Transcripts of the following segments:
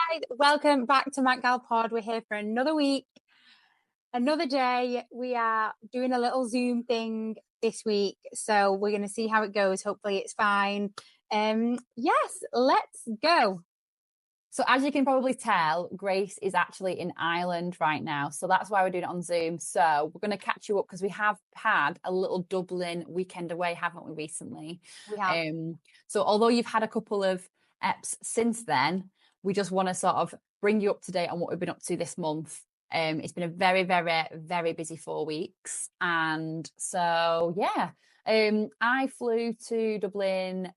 guys, welcome back to Manc Pod. We're here for another week, another day. We are doing a little Zoom thing this week, so we're going to see how it goes. Hopefully it's fine. Yes, let's go. So as you can probably tell, Grace is actually in Ireland right now. So that's why we're doing it on Zoom. So we're going to catch you up because we have had a little Dublin weekend away, haven't we, recently? We have. So although you've had a couple of eps since then, we just want to sort of bring you up to date on what we've been up to this month. It's been a very, very, very busy 4 weeks. And so, yeah, I flew to Dublin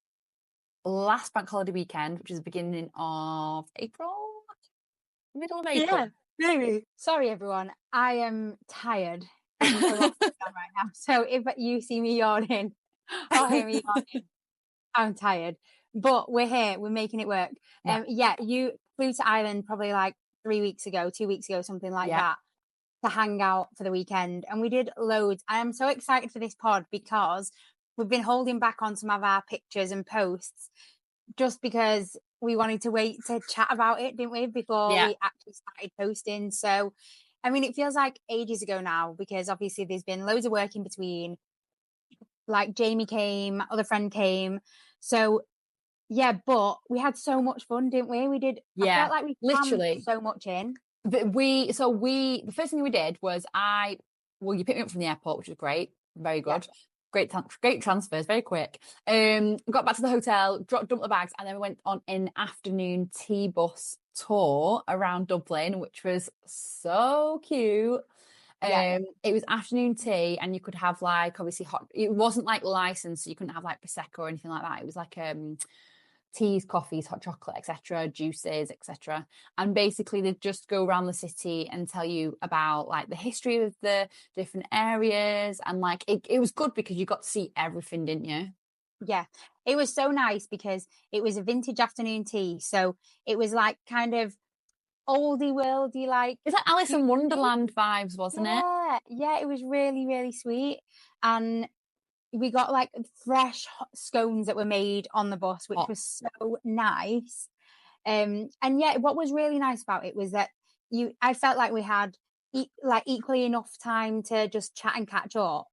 last bank holiday weekend, which is the beginning of April, middle of April. Yeah, maybe. Sorry, everyone. I am tired. There's a lot going on right now. So if you see me yawning or hear me yawning, I'm tired. But we're here. We're making it work. Yeah, you flew to Ireland probably like 2 weeks ago, something like that, to hang out for the weekend. And we did loads. I am so excited for this pod because we've been holding back on some of our pictures and posts just because we wanted to wait to chat about it, didn't we, before we actually started posting. So, I mean, it feels like ages ago now because obviously there's been loads of work in between. Like Jamie came, other friend came. So, yeah, but we had so much fun, didn't we? We did. Yeah, I felt like we literally so much in. The first thing we did was you picked me up from the airport, which was great, very good. Yeah. Great transfers, very quick. Got back to the hotel, dumped the bags, and then we went on an afternoon tea bus tour around Dublin, which was so cute. It was afternoon tea, and you could have like obviously hot. It wasn't like licensed, so you couldn't have like prosecco or anything like that. It was like teas, coffees, hot chocolate, etc., juices, etc. And basically they just go around the city and tell you about like the history of the different areas, and like it was good because you got to see everything, didn't you? Yeah, it was so nice because it was a vintage afternoon tea, so it was like kind of oldie worldy, like it's like Alice in Wonderland vibes, wasn't it? Yeah, it was really, really sweet. And we got like fresh scones that were made on the bus, which was so nice. And yeah, what was really nice about it was that I felt like we had like equally enough time to just chat and catch up,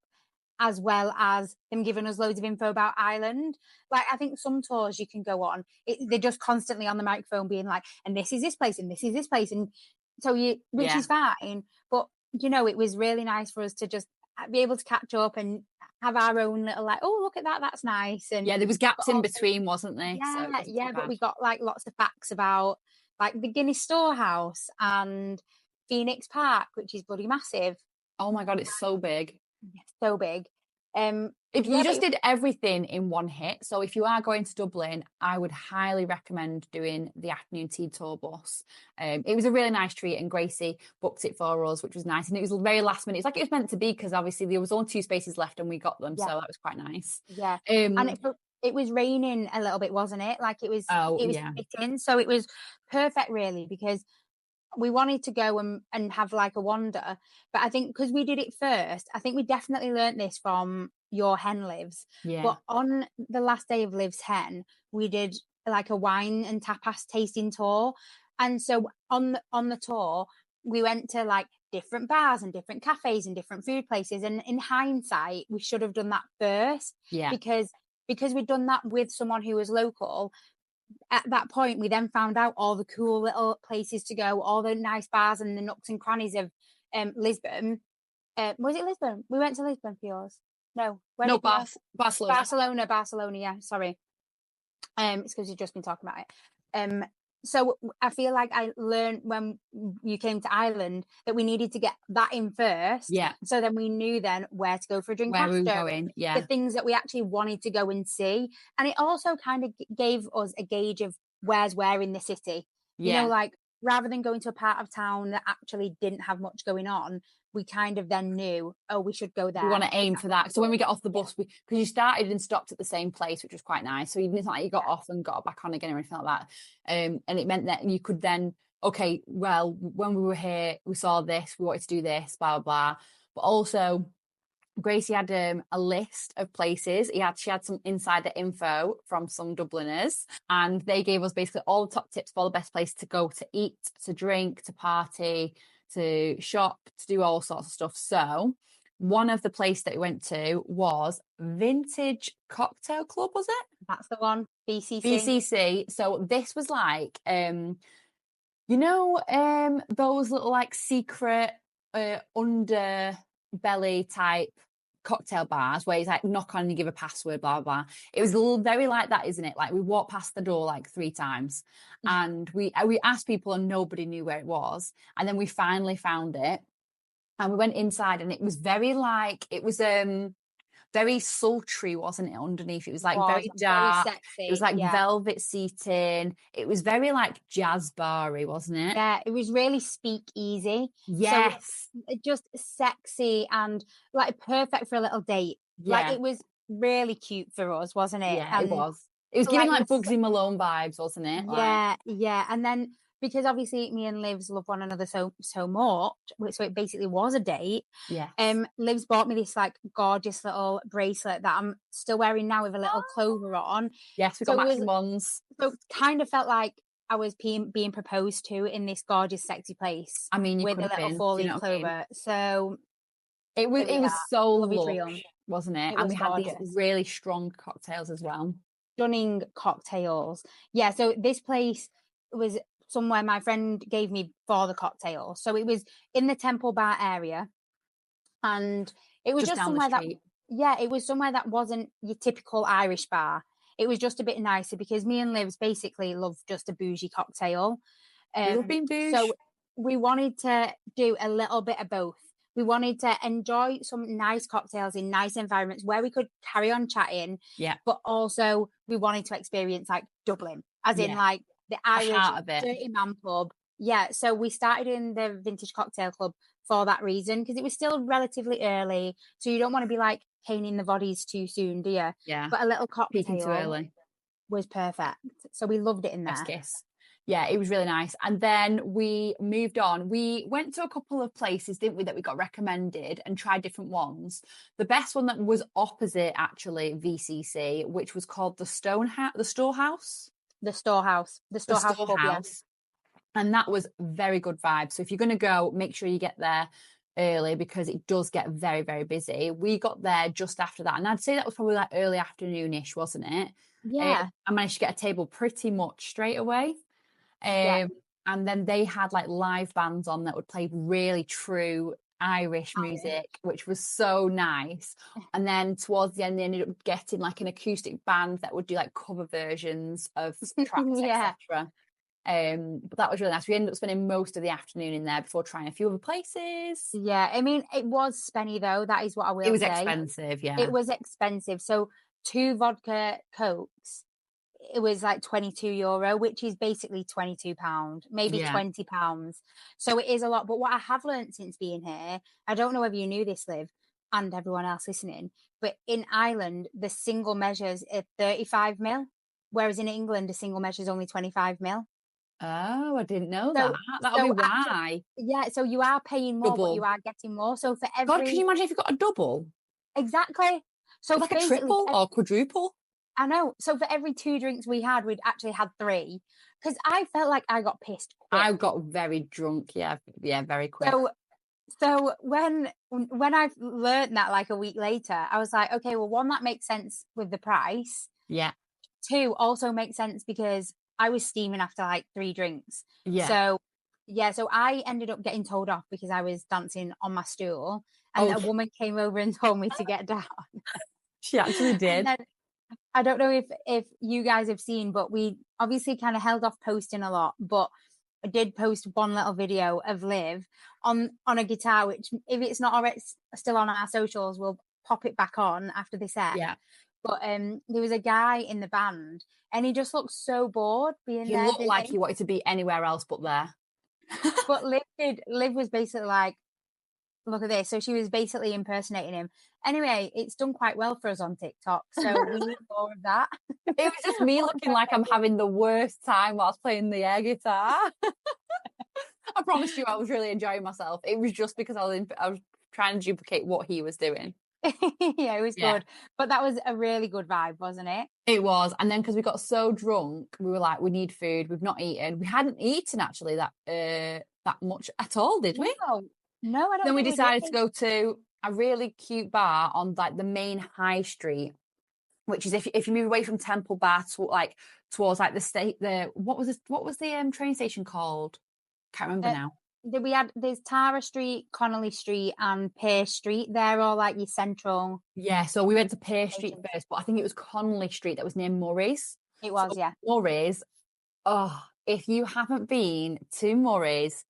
as well as them giving us loads of info about Ireland. Like, I think some tours you can go on, they're just constantly on the microphone being like, and this is this place, and this is this place. And so which is fine. But, you know, it was really nice for us to just be able to catch up and have our own little like, oh, look at that, that's nice. And yeah, there was gaps in between, wasn't there? Yeah, but we got like lots of facts about like the Guinness Storehouse and Phoenix Park, which is bloody massive. Oh my god, it's so big. So big. If you just did everything in one hit, so if you are going to Dublin, I would highly recommend doing the afternoon tea tour bus. It was a really nice treat, and Gracie booked it for us, which was nice, and it was very last minute. It's like it was meant to be because obviously there was only 2 spaces left and we got them, so that was quite nice. Yeah, and it was raining a little bit, wasn't it? Like it was fitting, so it was perfect really, because we wanted to go and have like a wander, but I think because we did it first, I think we definitely learnt this from your hen lives. But on the last day of Liv's hen, we did like a wine and tapas tasting tour, and so on the tour we went to like different bars and different cafes and different food places, and in hindsight we should have done that first, because we'd done that with someone who was local. At that point we then found out all the cool little places to go, all the nice bars and the nooks and crannies of Lisbon. Was it Lisbon? We went to Lisbon for yours. Barcelona, yeah, sorry. It's because you've just been talking about it. So I feel like I learned when you came to Ireland that we needed to get that in first. Yeah. So then we knew then where to go for a drink after. Where we were going, the things that we actually wanted to go and see. And it also kind of gave us a gauge of where's where in the city. You know, like rather than going to a part of town that actually didn't have much going on, we kind of then knew, oh, we should go there. We want to aim for that. So when we get off the bus, because you started and stopped at the same place, which was quite nice. So even it's not like you got off and got back on again or anything like that. And it meant that you could then, okay, well, when we were here, we saw this, we wanted to do this, blah, blah, blah. But also Gracie had a list of places. She had some insider info from some Dubliners, and they gave us basically all the top tips for the best place to go to eat, to drink, to party, to shop, to do all sorts of stuff. So one of the places that we went to was Vintage Cocktail Club, was it? That's the one. BCC. BCC. So this was like those little like secret underbelly type cocktail bars where it's like knock on and you give a password, blah blah blah. It was a little very like that, isn't it? Like we walked past the door like 3 times, and we asked people and nobody knew where it was, and then we finally found it, and we went inside, and it was very like it was very sultry, wasn't it? Underneath, it was like very dark. Very sexy. It was like velvet seating. It was very like jazz bar-y, wasn't it? Yeah, it was really speakeasy. Yes, so just sexy and like perfect for a little date. Yeah. Like it was really cute for us, wasn't it? Yeah, it was. It was giving like Bugsy Malone vibes, wasn't it? Yeah, yeah. And then because obviously me and Livs love one another so much, so it basically was a date. Yeah. Livs bought me this like gorgeous little bracelet that I'm still wearing now with a little clover on. Yes, we got matching ones. So kind of felt like I was being proposed to in this gorgeous, sexy place. I mean, with a little 4-leaf clover. So it was so lush, wasn't it? And we had gorgeous. these really strong cocktails as well. Stunning cocktails. Yeah. So this place was somewhere my friend gave me for the cocktails. So it was in the Temple Bar area, and it was just somewhere it was somewhere that wasn't your typical Irish bar. It was just a bit nicer because me and Livs basically love just a bougie cocktail. We love being bougie. So we wanted to do a little bit of both. We wanted to enjoy some nice cocktails in nice environments where we could carry on chatting. Yeah. But also we wanted to experience like Dublin, as in like the Irish dirty man pub. Yeah. So we started in the Vintage Cocktail Club for that reason, because it was still relatively early. So you don't want to be like caning the bodies too soon, do you? Yeah. But a little cocktail too early was perfect. So we loved it in there. Kiss. Yeah, it was really nice. And then we moved on. We went to a couple of places, didn't we, that we got recommended and tried different ones. The best one that was opposite actually VCC, which was called the Storehouse. The Storehouse pub, yeah. And that was very good vibe. So if you're going to go, make sure you get there early, because it does get very, very busy. We got there just after that, and I'd say that was probably like early afternoonish, wasn't it? Yeah. I managed to get a table pretty much straight away. And then they had like live bands on that would play really true Irish music, which was so nice. And then towards the end, they ended up getting like an acoustic band that would do like cover versions of tracks, etc. But that was really nice. We ended up spending most of the afternoon in there before trying a few other places. Yeah, I mean, it was spenny though. That is what I will say. It was expensive, yeah. It was expensive. So 2 vodka cokes, it was like €22, which is basically £22, maybe £20. So it is a lot. But what I have learned since being here, I don't know whether you knew this, Liv, and everyone else listening, but in Ireland, the single measures are 35ml, whereas in England, a single measure is only 25ml. Oh, I didn't know that. That'll be why. So you are paying more, but you are getting more. So for every... God, can you imagine if you got a double? Exactly. So like a triple or quadruple? I know. So for every 2 drinks we had, we'd actually had 3. Because I felt like I got pissed quick. I got very drunk, yeah, very quick. So when I've learned that like a week later, I was like, okay, well, 1, that makes sense with the price. Yeah. 2, also makes sense because I was steaming after like 3 drinks. Yeah. So I ended up getting told off because I was dancing on my stool, and a woman came over and told me to get down. She actually did. I don't know if you guys have seen, but we obviously kind of held off posting a lot, but I did post one little video of Liv on a guitar, which if it's not already still on our socials, we'll pop it back on after this set. Yeah. But there was a guy in the band, and he just looked so bored being there. He looked like he wanted to be anywhere else but there. But Liv was basically like, look at this. So she was basically impersonating him. Anyway, it's done quite well for us on TikTok, so we need more of that. It was just me looking like I'm having the worst time whilst playing the air guitar. I promise you, I was really enjoying myself. It was just because I was trying to duplicate what he was doing. Yeah, it was good. But that was a really good vibe, wasn't it? It was. And then because we got so drunk, we were like, we need food. We've not eaten. We hadn't eaten actually that much at all, did we? No, I don't Then we think we did. decided to go to a really cute bar on like the main high street, which is if you move away from Temple Bar to like towards like what was the train station called? Can't remember Uh, now. there's Tara Street, Connolly Street, and Pierce Street. They're all like your central. Yeah, so we went to Pierce Street stations. first, but I think it was Connolly Street that was near Murray's. It was, So yeah. Murray's, oh, if you haven't been to Murray's,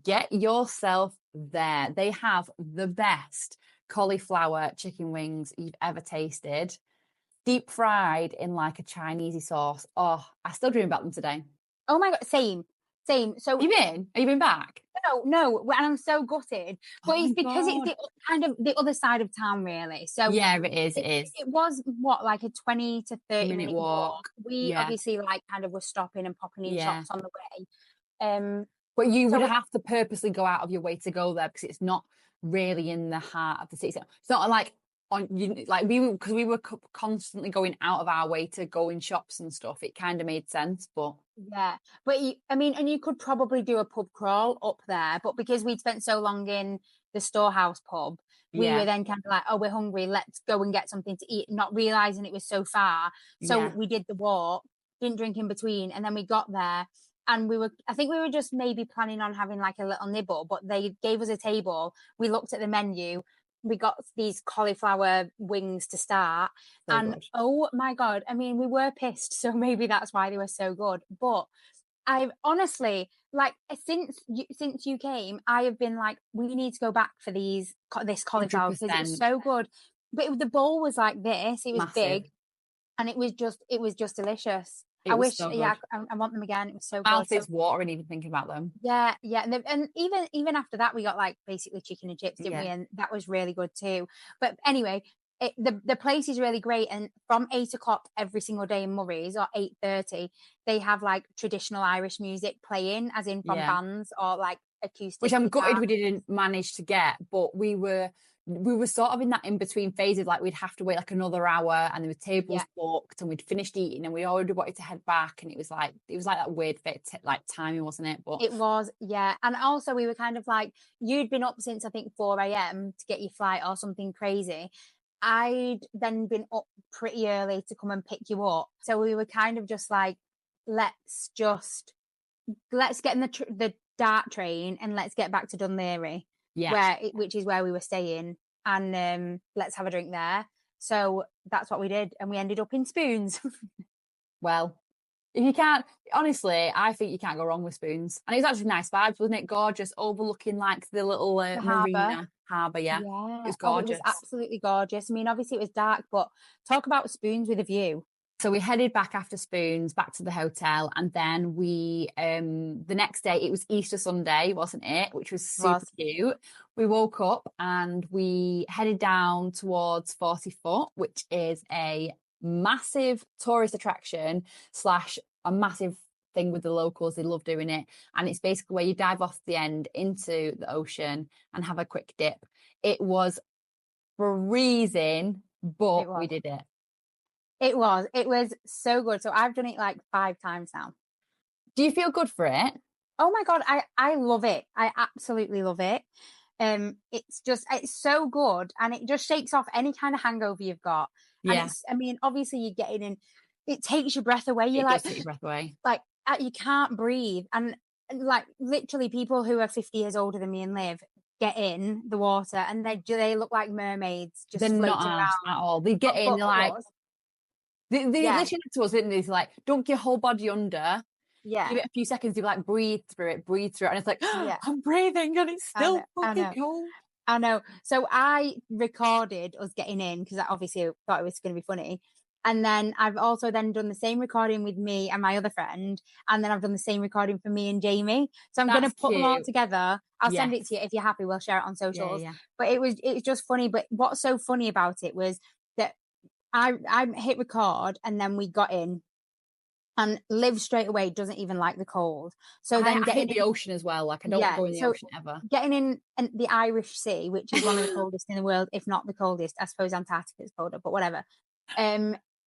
get yourself there. They have the best cauliflower chicken wings you've ever tasted, deep fried in like a Chinesey sauce. Oh, I still dream about them today. Oh my God, same. So You been? Have you been back? no, and I'm so gutted. But Oh it's my because it's God. kind of the other side of town, really. So Yeah, it is. It is. it was what, like a 20 to 30 Minute minute walk. walk. We Yeah. obviously like kind of were stopping and popping in Yeah. shops on the way. But you would So have to purposely go out of your way to go there because it's not really in the heart of the city. It's not like because we were constantly going out of our way to go in shops and stuff. It kind of made sense, but yeah, but I mean, and you could probably do a pub crawl up there, but because we'd spent so long in the Storehouse pub, we were then kind of like, oh, we're hungry, let's go and get something to eat, not realizing it was so far. So we did the walk, didn't drink in between, and then we got there. And I think we were just maybe planning on having like a little nibble, but they gave us a table. We looked at the menu. We got these cauliflower wings to start. And oh my God, I mean, we were pissed. So maybe that's why they were so good. But I've honestly, like, since you came, I have been like, we need to go back for this cauliflower because it was so good. But the bowl was like this. It was massive. Big. And it was just delicious. I wish, so I want them again. It was so good. Mouth is watering even thinking about them. Yeah, and even after that, we got like basically chicken and chips, didn't we? And that was really good too. But anyway, the place is really great, and from 8 o'clock every single day in Murray's or 8:30, they have like traditional Irish music playing, as in from bands or like acoustic. Which I'm gutted we didn't manage to get, but we were sort of in that in between phases, like we'd have to wait like another hour and there were tables booked and we'd finished eating and we already wanted to head back, and it was like that weird fit like timing, wasn't it? But it was, yeah. And also we were kind of like, you'd been up since I think 4 a.m. to get your flight or something crazy. I'd then been up pretty early to come and pick you up, so we were kind of just like, let's get in the dart train and let's get back to Dun Laoghaire. Which is where we were staying, and let's have a drink there. So that's what we did, and we ended up in Spoons. Well, if you can't, honestly, I think you can't go wrong with Spoons. And it was actually nice vibes, wasn't it? Gorgeous, overlooking like the little marina harbour. Yeah, it was gorgeous. It was absolutely gorgeous. I mean, obviously it was dark, but talk about Spoons with a view. So we headed back after Spoons, back to the hotel, and then we, the next day, it was Easter Sunday, wasn't it? Which was super cute. We woke up and we headed down towards 40 Foot, which is a massive tourist attraction / a massive thing with the locals. They love doing it. And it's basically where you dive off the end into the ocean and have a quick dip. It was freezing, but we did it. It was so good. So I've done it like 5 times now. Do you feel good for it? Oh my God, I love it. I absolutely love it. It's so good, and it just shakes off any kind of hangover you've got. And I mean, obviously you get in and it takes your breath away. You're like, take your breath away. Like you can't breathe. And like literally people who are 50 years older than me and live get in the water and they look like mermaids just they're floating not around at all. They get in, they're like they literally to us, didn't they? They're like, dunk your whole body under. Yeah. Give it a few seconds, you like breathe through it. And it's like, I'm breathing and it's still fucking cold. I know. So I recorded us getting in because I obviously thought it was going to be funny. And then I've also then done the same recording with me and my other friend. And then I've done the same recording for me and Jamie. So I'm going to put them all together. I'll send it to you if you're happy. We'll share it on socials. But it was just funny. But what's so funny about it was that I hit record and then we got in. And Liv straight away doesn't even like the cold. So I then hate the ocean as well. Like, I don't go in the ocean ever. Getting in the Irish Sea, which is one of the coldest in the world, if not the coldest. I suppose Antarctica is colder, but whatever.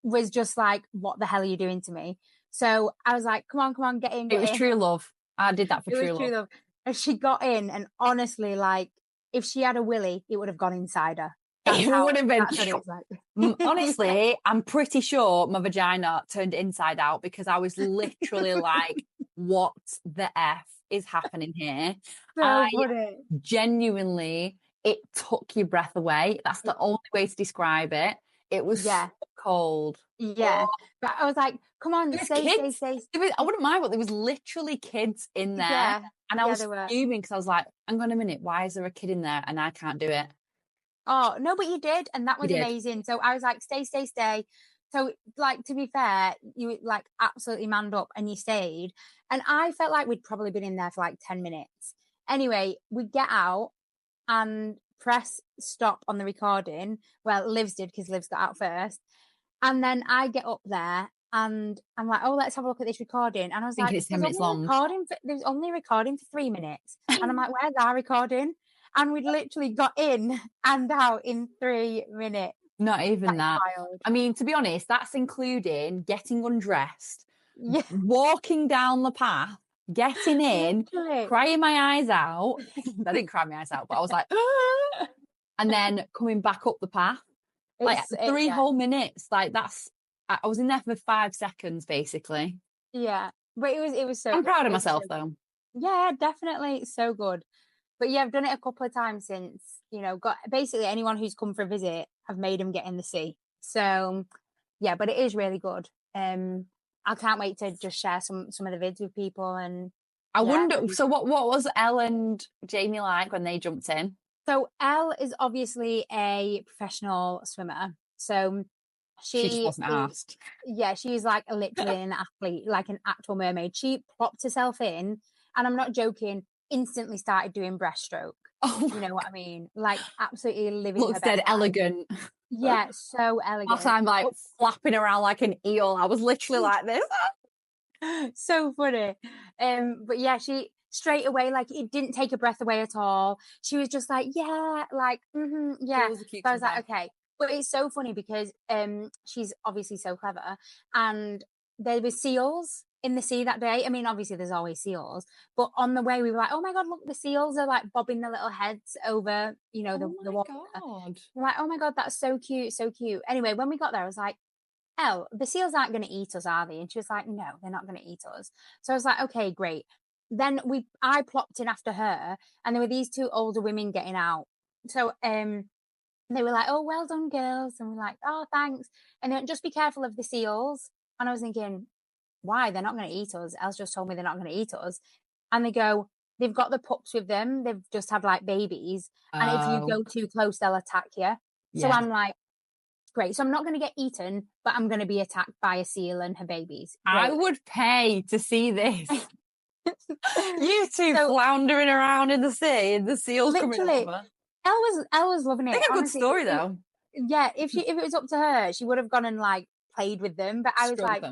Was just like, what the hell are you doing to me? So I was like, come on, get in. It was true love. I did that for true love. And she got in, and honestly, like, if she had a willy, it would have gone inside her. It would have been. That's what it was like. Honestly, I'm pretty sure my vagina turned inside out because I was literally like, what the F is happening here? So funny. Genuinely, it took your breath away. That's the only way to describe it. It was so cold. Yeah. Oh. But I was like, come on, stay. I wouldn't mind, but there was literally kids in there. Yeah. And I was fuming because I was like, hang on a minute, why is there a kid in there and I can't do it? Oh, no, but you did. And that was amazing. So I was like, stay. So, like, to be fair, you like absolutely manned up and you stayed. And I felt like we'd probably been in there for like 10 minutes. Anyway, we get out and press stop on the recording. Well, Liv's did because Liv's got out first. And then I get up there and I'm like, oh, let's have a look at this recording. And I was like, it's 10 minutes long. There's only recording for 3 minutes. And I'm like, where's our recording? And we'd literally got in and out in 3 minutes. Not even that. Wild. I mean, to be honest, that's including getting undressed, walking down the path, getting in, crying my eyes out. I didn't cry my eyes out, but I was like, ah! And then coming back up the path. Like 3 whole minutes. Like I was in there for 5 seconds, basically. Yeah. But it was so I'm proud of myself though. Yeah, definitely. So good. But yeah, I've done it a couple of times since, got basically anyone who's come for a visit, I've made them get in the sea. So yeah, but it is really good. I can't wait to just share some of the vids with people. And I wonder, so what was Elle and Jamie like when they jumped in? So Elle is obviously a professional swimmer. So she just wasn't asked. Yeah, she's like literally an athlete, like an actual mermaid. She plopped herself in, and I'm not joking, instantly started doing breaststroke. Oh, you know what I mean? Like absolutely living looks dead elegant. Yeah, so elegant. Whilst I'm like flapping around like an eel, I was literally like this. So funny. But yeah, she straight away, like, it didn't take a breath away at all. She was just like, yeah, like, yeah. So I was like, okay. But it's so funny because she's obviously so clever, and there were seals in the sea that day. I mean, obviously there's always seals, but on the way we were like, oh my god, look, the seals are like bobbing their little heads over, the water. We're like, oh my god, that's so cute, so cute. Anyway, when we got there, I was like, Elle, the seals aren't going to eat us, are they? And she was like, no, they're not going to eat us. So I was like, okay, great. Then I plopped in after her, and there were these 2 older women getting out. So they were like, oh, well done, girls. And we're like, oh, thanks. And they went, just be careful of the seals. And I was thinking, why? They're not going to eat us. Elle's just told me they're not going to eat us. And they go, they've got the pups with them. They've just had like babies. And if you go too close, they'll attack you. So I'm like, great. So I'm not going to get eaten, but I'm going to be attacked by a seal and her babies. Great. I would pay to see this. You two floundering around in the sea and the seals coming over. Elle was loving it. I think a good story though. Yeah, if it was up to her, she would have gone and like played with them. But I was like,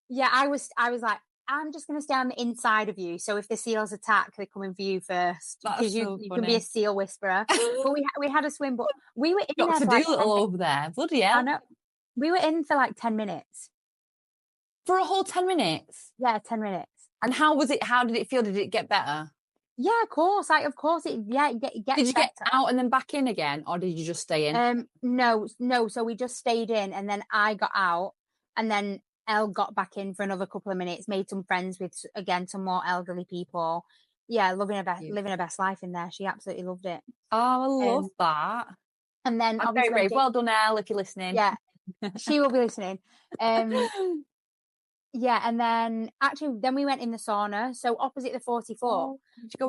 yeah, I was like, I'm just going to stay on the inside of you. So if the seals attack, they're coming for you first, because you can be a seal whisperer. But we had a swim, but we were in there for like Doolittle over there. Bloody hell! I know. We were in for like 10 minutes. For a whole 10 minutes. Yeah, 10 minutes. And how was it? How did it feel? Did it get better? Yeah, of course. Like, of course, it gets Did you get out and then back in again, or did you just stay in? No. So we just stayed in, and then I got out, and then Elle got back in for another couple of minutes, made some friends with, again, some more elderly people. Yeah, living her best life in there. She absolutely loved it. Oh, I love that. And then I'm very brave. Well done, Elle, if you're listening. Yeah, she will be listening. Yeah, and then we went in the sauna. So opposite the 44,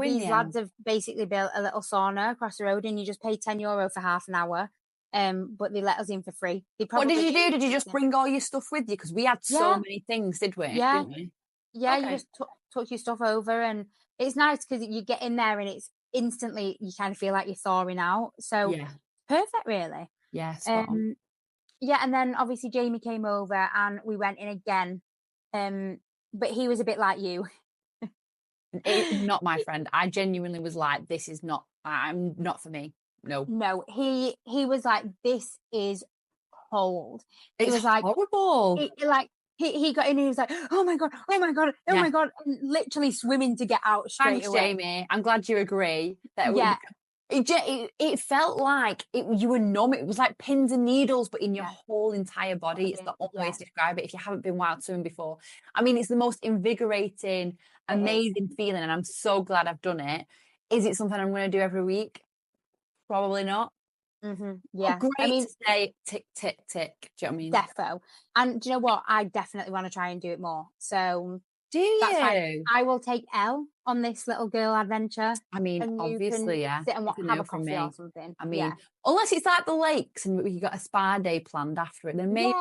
these lads have basically built a little sauna across the road, and you just pay €10 for half an hour. But they let us in for free. What did you do? Did you just bring all your stuff with you? Because we had so many things, did we? Yeah, didn't we? Yeah. Okay. You just took your stuff over, and it's nice because you get in there and it's instantly, you kind of feel like you're thawing out. So perfect, really. Yes. Yeah, and then obviously Jamie came over and we went in again. But he was a bit like you. Not my friend. I genuinely was like, this is not, I'm not for me. No. No, he was like, this is cold. It It's was like, horrible. like he got in and he was like, oh my god, oh my god, oh Yeah. my god, and literally swimming to get out straight Thanks, away. Jamie. I'm glad you agree. That Yeah. it felt like you were numb. It was like pins and needles, but in your whole entire body. It's the only way to describe it if you haven't been wild swimming before. I mean, it's the most invigorating, amazing feeling, and I'm so glad I've done it. Is it something I'm going to do every week? Probably not. Yeah. Great I mean, to say tick, tick, tick. Do you know what I mean? defo. And do you know what? I definitely want to try and do it more. So Do that's fine. you? I will take Elle on this little girl adventure. I mean, And you obviously, can yeah. sit and It's a have no a from coffee or me. something. I mean, unless it's like the lakes and you got a spa day planned after it, then maybe.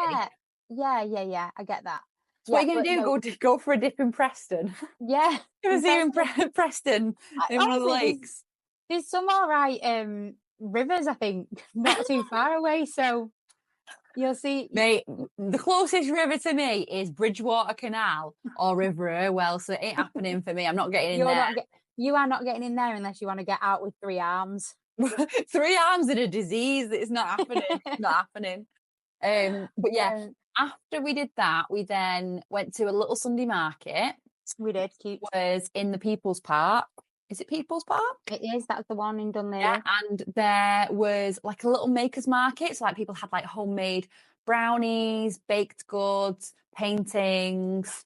Yeah. I get that. So what are you going to do? No, Go for a dip in Preston? yeah. Go see you in Preston in one of the Honestly, lakes. there's some all right rivers, I think, not too far away. So you'll see. Mate, the closest river to me is Bridgewater Canal or River Irwell, so it ain't happening for me. I'm not getting in there. You are not getting in there unless you want to get out with 3 arms. 3 arms and a disease. It's not happening. It's not happening. But yeah, after we did that, we then went to a little Sunday market. We did. Cute. Was in the People's Park. Is it People's Park? It is. That's the one in Dunleary. Yeah, and there was like a little makers market. So like people had like homemade brownies, baked goods, paintings,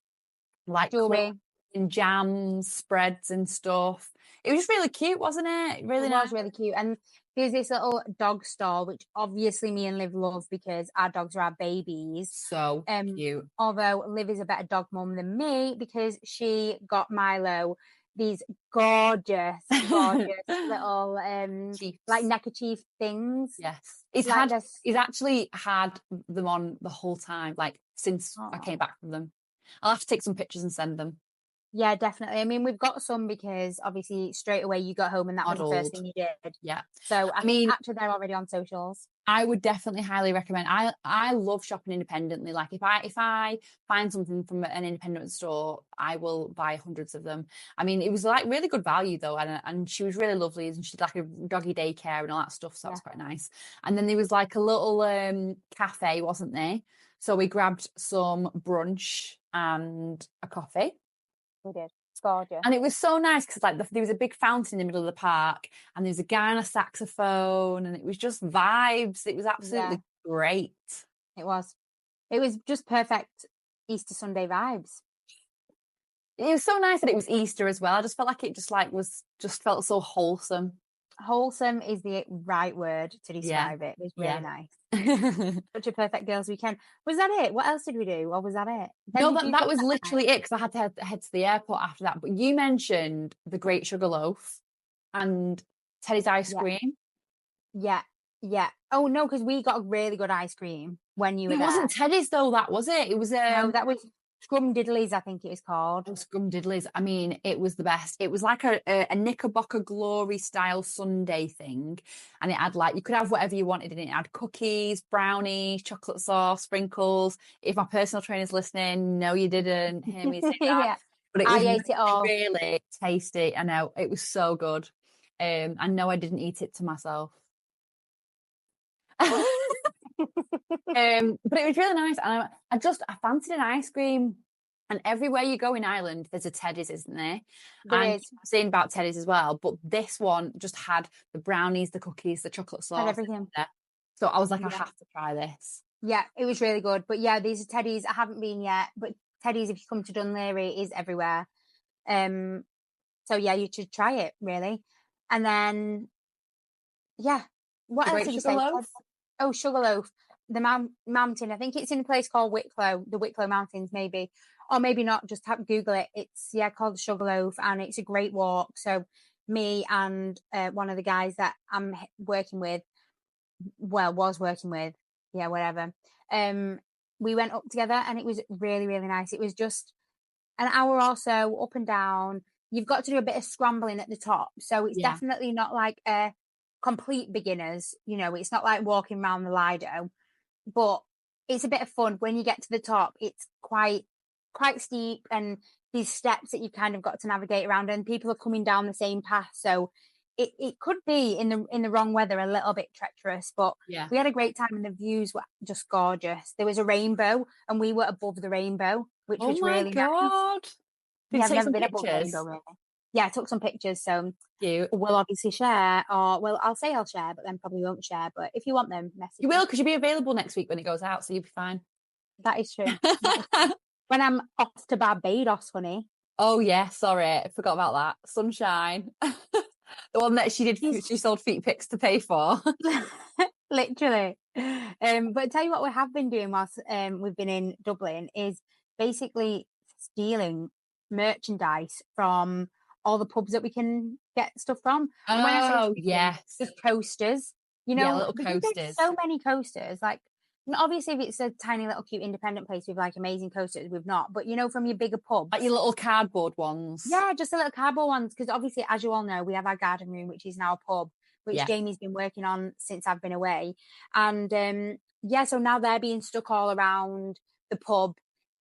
like jewelry and jams, spreads and stuff. It was just really cute, wasn't it? Really nice. It was really cute. And there's this little dog stall, which obviously me and Liv love because our dogs are our babies. So cute. Although Liv is a better dog mum than me because she got Milo these gorgeous little like neckerchief things. Yes. He's actually had them on the whole time, like since I came back from them. I'll have to take some pictures and send them. Yeah, definitely. I mean, we've got some because obviously straight away you got home and that was the first thing you did. Yeah. So I mean, actually they're already on socials. I would definitely highly recommend. I love shopping independently. Like if I find something from an independent store, I will buy hundreds of them. I mean, it was like really good value though, and she was really lovely, and she did like a doggy daycare and all that stuff, so that was quite nice. And then there was like a little cafe, wasn't there? So we grabbed some brunch and a coffee. We did. It's gorgeous. And it was so nice because like there was a big fountain in the middle of the park and there was a guy on a saxophone and it was just vibes. It was absolutely great. It was just perfect Easter Sunday vibes. It was so nice that it was Easter as well. I just felt like it just felt so wholesome. Wholesome is the right word to describe it. It was really nice. Such a perfect girls' weekend. Was that it? What else did we do? Or was that it? No, that was literally it because I had to head to the airport after that. But you mentioned the Great Sugar Loaf and Teddy's ice cream. Yeah. Oh no, because we got a really good ice cream when you were there. It wasn't Teddy's though. That was it. It was no, that was Scrumdiddly's, I think it was called. Oh, Scrumdiddly's. I mean, it was the best. It was like a Knickerbocker Glory style sundae thing. And it had like, you could have whatever you wanted in it. It had cookies, brownies, chocolate sauce, sprinkles. If my personal trainer's listening, no, you didn't hear me say that. But it was I ate it all. Really tasty. I know. It was so good. I know I didn't eat it to myself. But it was really nice, and I fancied an ice cream. And everywhere you go in Ireland, there's a Teddy's, isn't there? I'm saying about Teddy's as well, but this one just had the brownies, the cookies, the chocolate sauce, and everything. So I was like, I have to try this. Yeah, it was really good. But yeah, these are Teddy's. I haven't been yet, but Teddy's, if you come to Dunleary, is everywhere. So yeah, you should try it really. And then, what else did you say? Oh, Sugarloaf, the mountain. I think it's in a place called Wicklow, the Wicklow Mountains, maybe, or maybe not. Just Google it. It's called Sugarloaf, and it's a great walk. So me and one of the guys that I'm working with, was working with, whatever. We went up together, and it was really, really nice. It was just an hour or so up and down. You've got to do a bit of scrambling at the top, so it's definitely not like a complete beginners, it's not like walking around the Lido, but it's a bit of fun when you get to the top. It's quite quite steep, and these steps that you've kind of got to navigate around, and people are coming down the same path. So it could be in the wrong weather a little bit treacherous, but we had a great time and the views were just gorgeous. There was a rainbow and we were above the rainbow, which was really nice. Did you take some pictures? Really. Yeah, I took some pictures, so cute. We'll obviously share, or well, I'll say I'll share, but then probably won't share. But if you want them, message you will, because you'll be available next week when it goes out, so you'll be fine. That is true. When I'm off to Barbados, honey. Oh yeah, sorry, I forgot about that. Sunshine. The one that she sold feet pics to pay for. Literally. But tell you what we have been doing whilst we've been in Dublin is basically stealing merchandise from all the pubs that we can get stuff from. Oh, yes. Just coasters. You know, little coasters. There's so many coasters. Like, obviously, if it's a tiny little cute independent place with like amazing coasters, we've not. But you know, from your bigger pubs, like your little cardboard ones. Yeah, just the little cardboard ones. Because obviously, as you all know, we have our garden room, which is now a pub, which Jamie's been working on since I've been away. And so now they're being stuck all around the pub.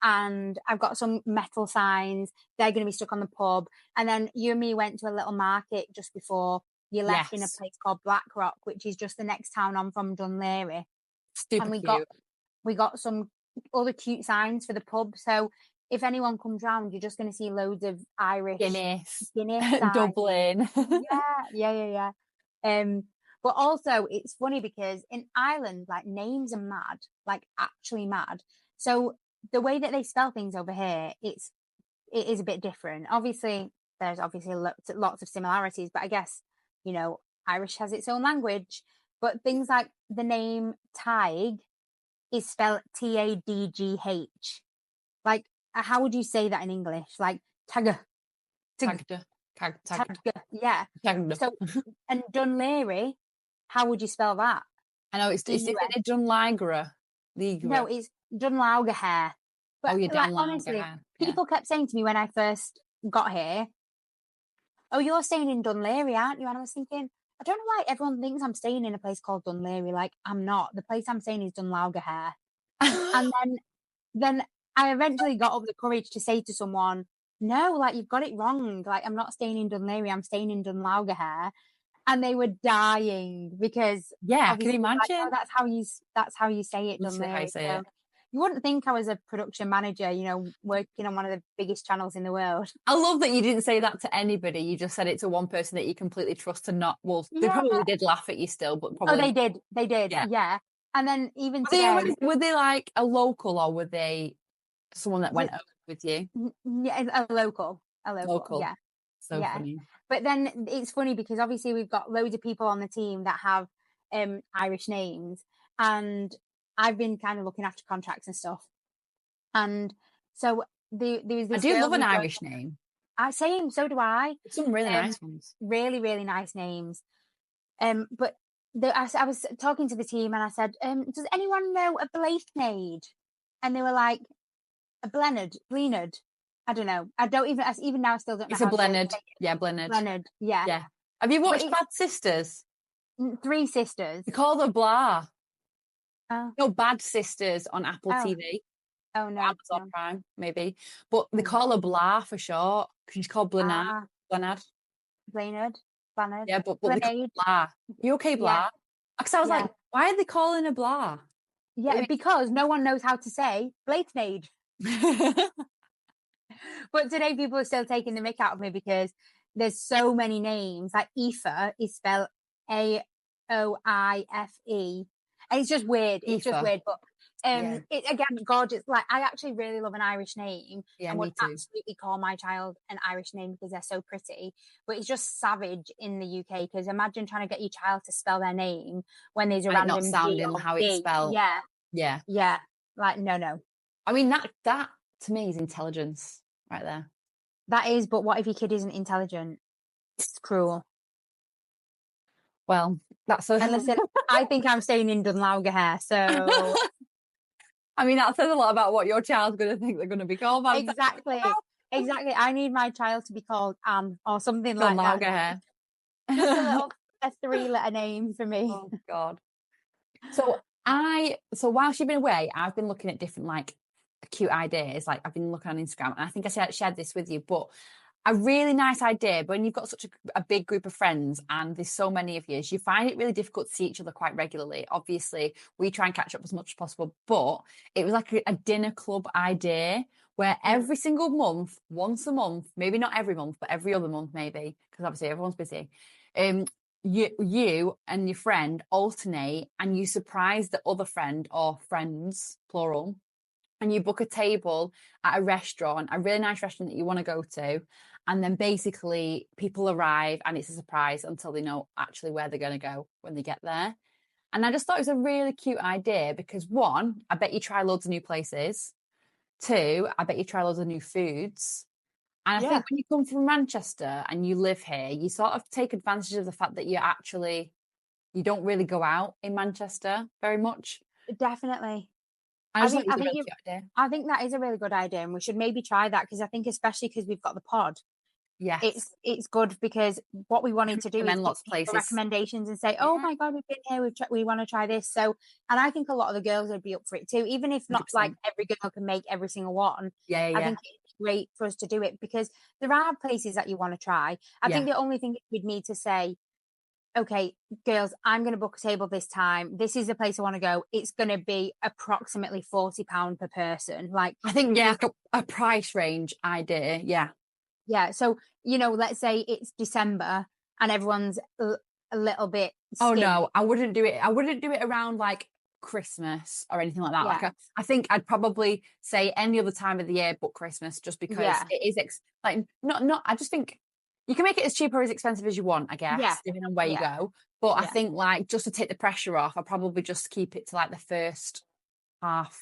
And I've got some metal signs. They're going to be stuck on the pub. And then you and me went to a little market just before you left in a place called Blackrock, which is just the next town on from Dun Laoghaire. Super cute. We got some other cute signs for the pub. So if anyone comes round, you're just going to see loads of Irish Guinness Dublin. Yeah. But also it's funny because in Ireland, like, names are mad, like actually mad. So the way that they spell things over here, it is a bit different. Obviously, there's lots of similarities, but I guess, you know, Irish has its own language. But things like the name Taig is spelled Tadgh. Like, how would you say that in English? Like Tagga. Yeah. So, and Dun Laoghaire, how would you spell that? I know it's Dun Laoghaire. No, it's Dun Laoghaire. But honestly, people kept saying to me when I first got here, "Oh, you're staying in Dun Laoghaire, aren't you?" And I was thinking, I don't know why everyone thinks I'm staying in a place called Dun Laoghaire. Like, I'm not. The place I'm staying is Dun Laoghaire. And then I eventually got up the courage to say to someone, "No, like, you've got it wrong. Like, I'm not staying in Dun Laoghaire. I'm staying in Dun Laoghaire." And they were dying because can you imagine? Like, oh, that's how you say it, Dun Laoghaire. So you wouldn't think I was a production manager, you know, working on one of the biggest channels in the world. I love that you didn't say that to anybody. You just said it to one person that you completely trust and not. Well, they probably did laugh at you still, but probably. Oh, they did. Yeah. And then even today, were they like a local, or were they someone that went over with you? Yeah, a local. Yeah. So funny. But then it's funny because obviously we've got loads of people on the team that have Irish names, and I've been kind of looking after contracts and stuff. And so there was this. I do love an Irish name. So do I. Some really nice ones. Really, really nice names. But I was talking to the team and I said, "Does anyone know a Blaithnaid?" And they were like, "A Blenhead. I don't know. I don't even now I still don't know. It's a Blenhead. Yeah, Blenhead. Blenhead. Yeah. Yeah. Have you watched Bad Sisters? 3 Sisters. They call them Blah. Oh. No, Bad Sisters on Apple TV. Oh no. Amazon Prime, maybe. But they call her Blah for short, because she's called Blenhead. Blenhead. Yeah, but they call her Blah. You okay, Blah? Because I was like, why are they calling her Blah? Yeah, because no one knows how to say Blaithnaid. But today people are still taking the mick out of me because there's so many names. Like Aoife is spelled Aoife, and it's just weird. It's just weird, but it, again, gorgeous. Like, I actually really love an Irish name, and would absolutely call my child an Irish name because they're so pretty. But it's just savage in the UK, because imagine trying to get your child to spell their name when there's a random not sounding how it's spelled. Yeah. Like, no. I mean, that to me is intelligence right there. That is, but what if your kid isn't intelligent? It's cruel. Well, that's and listen, I think I'm staying in Dun Laoghaire, so I mean, that says a lot about what your child's going to think they're going to be called. Exactly. I need my child to be called Anne or something like that. Just a 3-letter name for me. Oh God. So while she's been away, I've been looking at different like cute ideas. Like I've been looking on Instagram, and I think I shared this with you, but a really nice idea. But when you've got such a big group of friends and there's so many of you find it really difficult to see each other quite regularly. Obviously, we try and catch up as much as possible, but it was like a dinner club idea where every single month, once a month, maybe not every month, but every other month, maybe, because obviously everyone's busy. You and your friend alternate, and you surprise the other friend or friends, plural, and you book a table at a restaurant, a really nice restaurant that you want to go to. And then basically people arrive and it's a surprise until they know actually where they're going to go when they get there. And I just thought it was a really cute idea because one, I bet you try loads of new places. Two, I bet you try loads of new foods. And I think when you come from Manchester and you live here, you sort of take advantage of the fact that you don't really go out in Manchester very much. Definitely. I think that is a really good idea, and we should maybe try that because I think especially because we've got the pod. Yes, it's good because what we wanted to do is lots of places recommendations and say, oh my god, we've been here, we want to try this. So, and I think a lot of the girls would be up for it too, even if not 100%. Like every girl can make every single one. I think it's great for us to do it because there are places that you want to try. I think the only thing we'd need to say, okay, girls, I'm going to book a table this time. This is the place I want to go. It's going to be approximately £40 per person. Like, I think, a price range idea. Yeah. Yeah. So, let's say it's December and everyone's a little bit skinny. Oh no, I wouldn't do it. I wouldn't do it around like Christmas or anything like that. Like I think I'd probably say any other time of the year but Christmas, just because it is not I just think you can make it as cheap or as expensive as you want, I guess, depending on where you go. But I think like just to take the pressure off, I'll probably just keep it to like the first half.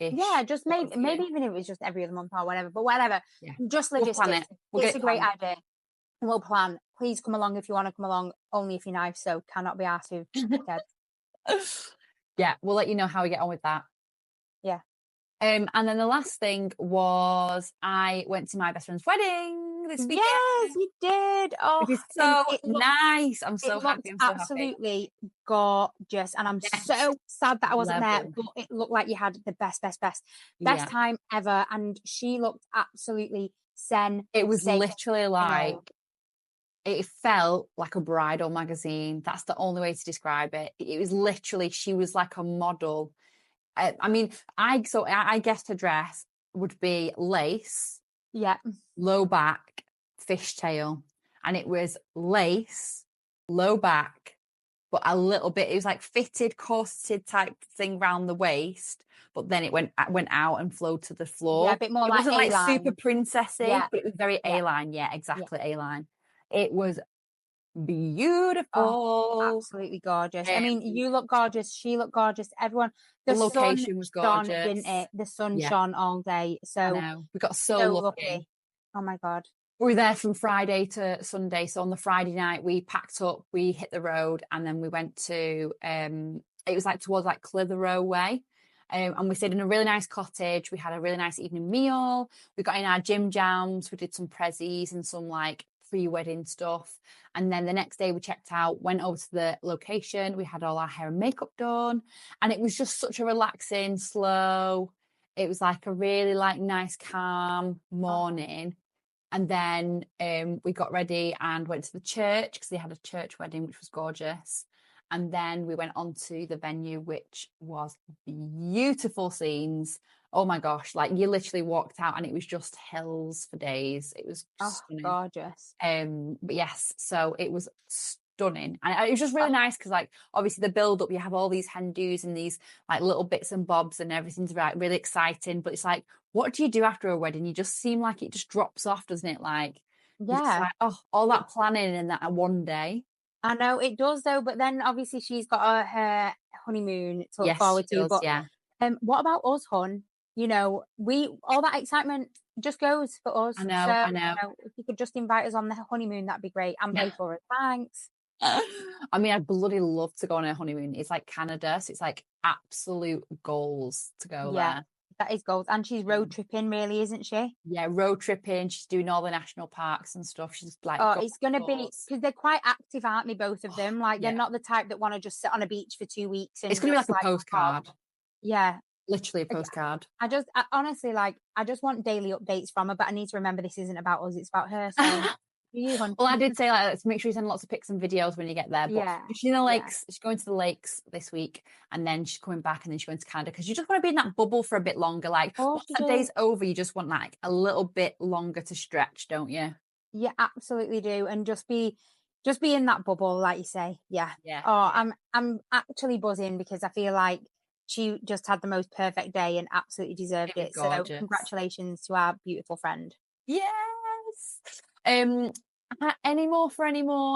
Yeah, just maybe even if it was just every other month or whatever, but whatever. Just logistics. It's a great idea. We'll plan. Please come along if you want to come along, only if you're nice, so cannot be asked with dead. Yeah, we'll let you know how we get on with that. Yeah. And then the last thing was I went to my best friend's wedding this weekend. Yes, you did. Oh, it is so nice. I'm so happy. I'm so absolutely gorgeous. And I'm so sad that I wasn't there, but it looked like you had the best time ever. And she looked absolutely sensational. It was literally like, it felt like a bridal magazine. That's the only way to describe it. It was literally, she was like a model. I mean, I guessed her dress would be lace, low back, fishtail, and it was lace, low back, but a little bit. It was like fitted, corseted type thing around the waist, but then it went out and flowed to the floor. Yeah, a bit more it like wasn't A-line. like super princessy, but it was very A-line. Yeah, exactly, A-line. It was beautiful. Oh, absolutely gorgeous. I mean, you look gorgeous, she looked gorgeous, everyone. The location was gorgeous, didn't it? The sun shone all day. So I know. We got so lucky. Oh my god. We were there from Friday to Sunday. So on the Friday night we packed up, we hit the road, and then we went to it was like towards like Clitheroe way. And we stayed in a really nice cottage. We had a really nice evening meal. We got in our gym jams. We did some prezzies and some like pre-wedding stuff. And then the next day we checked out, went over to the location. We had all our hair and makeup done. And it was just such a relaxing, slow. It was like a really like nice, calm morning. And then we got ready and went to the church because they had a church wedding, which was gorgeous. And then we went on to the venue, which was beautiful scenes. Oh my gosh, like you literally walked out and it was just hills for days. It was stunning. Gorgeous. But yes, so it was stunning. And it was just really nice because like obviously the build up, you have all these hen do's and these like little bits and bobs and everything's like really exciting. But it's like, what do you do after a wedding? You just seem like it just drops off, doesn't it? Like, like, all that planning in that one day. I know it does though, but then obviously she's got her honeymoon to look forward to. But what about us, hon? All that excitement just goes for us. I know. If you could just invite us on the honeymoon, that'd be great. And pay for it. Thanks. I mean, I'd bloody love to go on a honeymoon. It's like Canada, so it's like absolute goals to go there. That is goals. And she's road tripping, really, isn't she? Yeah, road tripping. She's doing all the national parks and stuff. She's like, it's going to be, because they're quite active, aren't they, both of them? Like, they're not the type that want to just sit on a beach for 2 weeks. And it's going to be like a postcard. Yeah. Literally a postcard. I honestly, like, I just want daily updates from her, but I need to remember this isn't about us, it's about her, so you, hon. Well, I did say, like, let's make sure you send lots of pics and videos when you get there. But Yeah, she's in the yeah. lakes. She's going to the lakes this week, and then she's coming back, and then she's going to Canada because you just want to be in that bubble for a bit longer. Like, Of course once you that do. day's over, you just want like a little bit longer to stretch, don't you? You absolutely do, and just be in that bubble, like you say. Yeah. Yeah, Oh, yeah. I'm actually buzzing because I feel like she just had the most perfect day and absolutely It deserved was it. So gorgeous. congratulations to our beautiful friend. Yes. Um, any more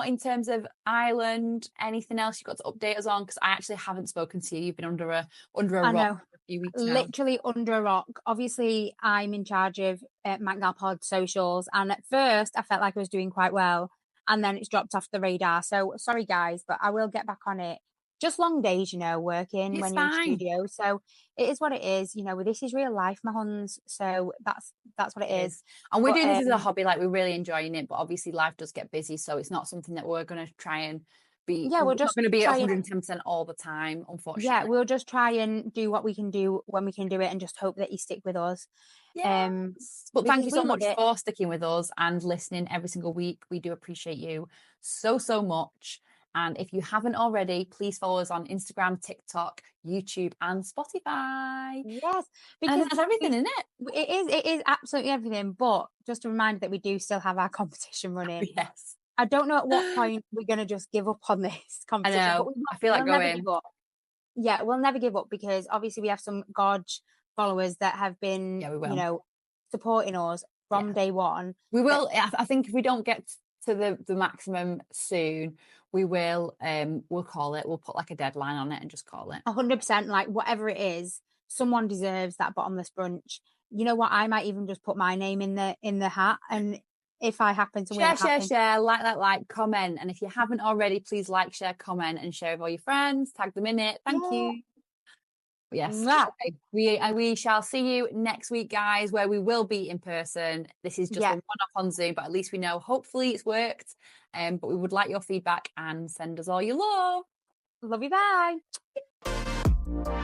in terms of Ireland? Anything else you got to update us on? Because I actually haven't spoken to you. You've been under a I rock know, for a few weeks now. literally under a rock. Obviously, I'm in charge of Manc Pod socials, and at first I felt like I was doing quite well, and then it's dropped off the radar. So sorry, guys, but I will get back on it. Just long days, working It's when you're in fine. studio. So it is what it is. This is real life, my huns. So that's what it It is. is. And we're But doing this as a hobby, like we're really enjoying it, but obviously life does get busy. So it's not something that we're going to try and be, yeah, we're we'll not just going to be at try and 110% all the time, yeah, unfortunately. we'll just try and do what we can do when we can do it, and just hope that you stick with us. But thank Because you we so love much it. for sticking with us and listening every single week. We do appreciate you so, so much. And if you haven't already, please follow us on Instagram, TikTok, YouTube, and Spotify. Yes, And because that's everything, we isn't it? it is absolutely everything, but just a reminder that we do still have our competition running. Yes. I don't know at what point we're gonna just give up on this I competition, but know. I feel like we'll never give going. up. Yeah, we'll never give up because obviously we have some gorge followers that have been, Yeah, we will. supporting us Yeah. from day one. We That will. I think if we don't get to the maximum soon, we will. We'll call it. We'll put like a deadline on it and just call it. 100%, like whatever it is, someone deserves that bottomless brunch. You know what? I might even just put my name in the hat, and if I happen to win, Share, it share, happens. share. Like, comment. And if you haven't already, please like, share, comment, and share with all your friends. Tag them in it. Thank Yeah. you. Yes. Mwah. Okay. We shall see you next week, guys, where we will be in person. This is just a Yeah. one-off on Zoom, but at least we know hopefully it's worked. But we would like your feedback and send us all your love. Love you. Bye.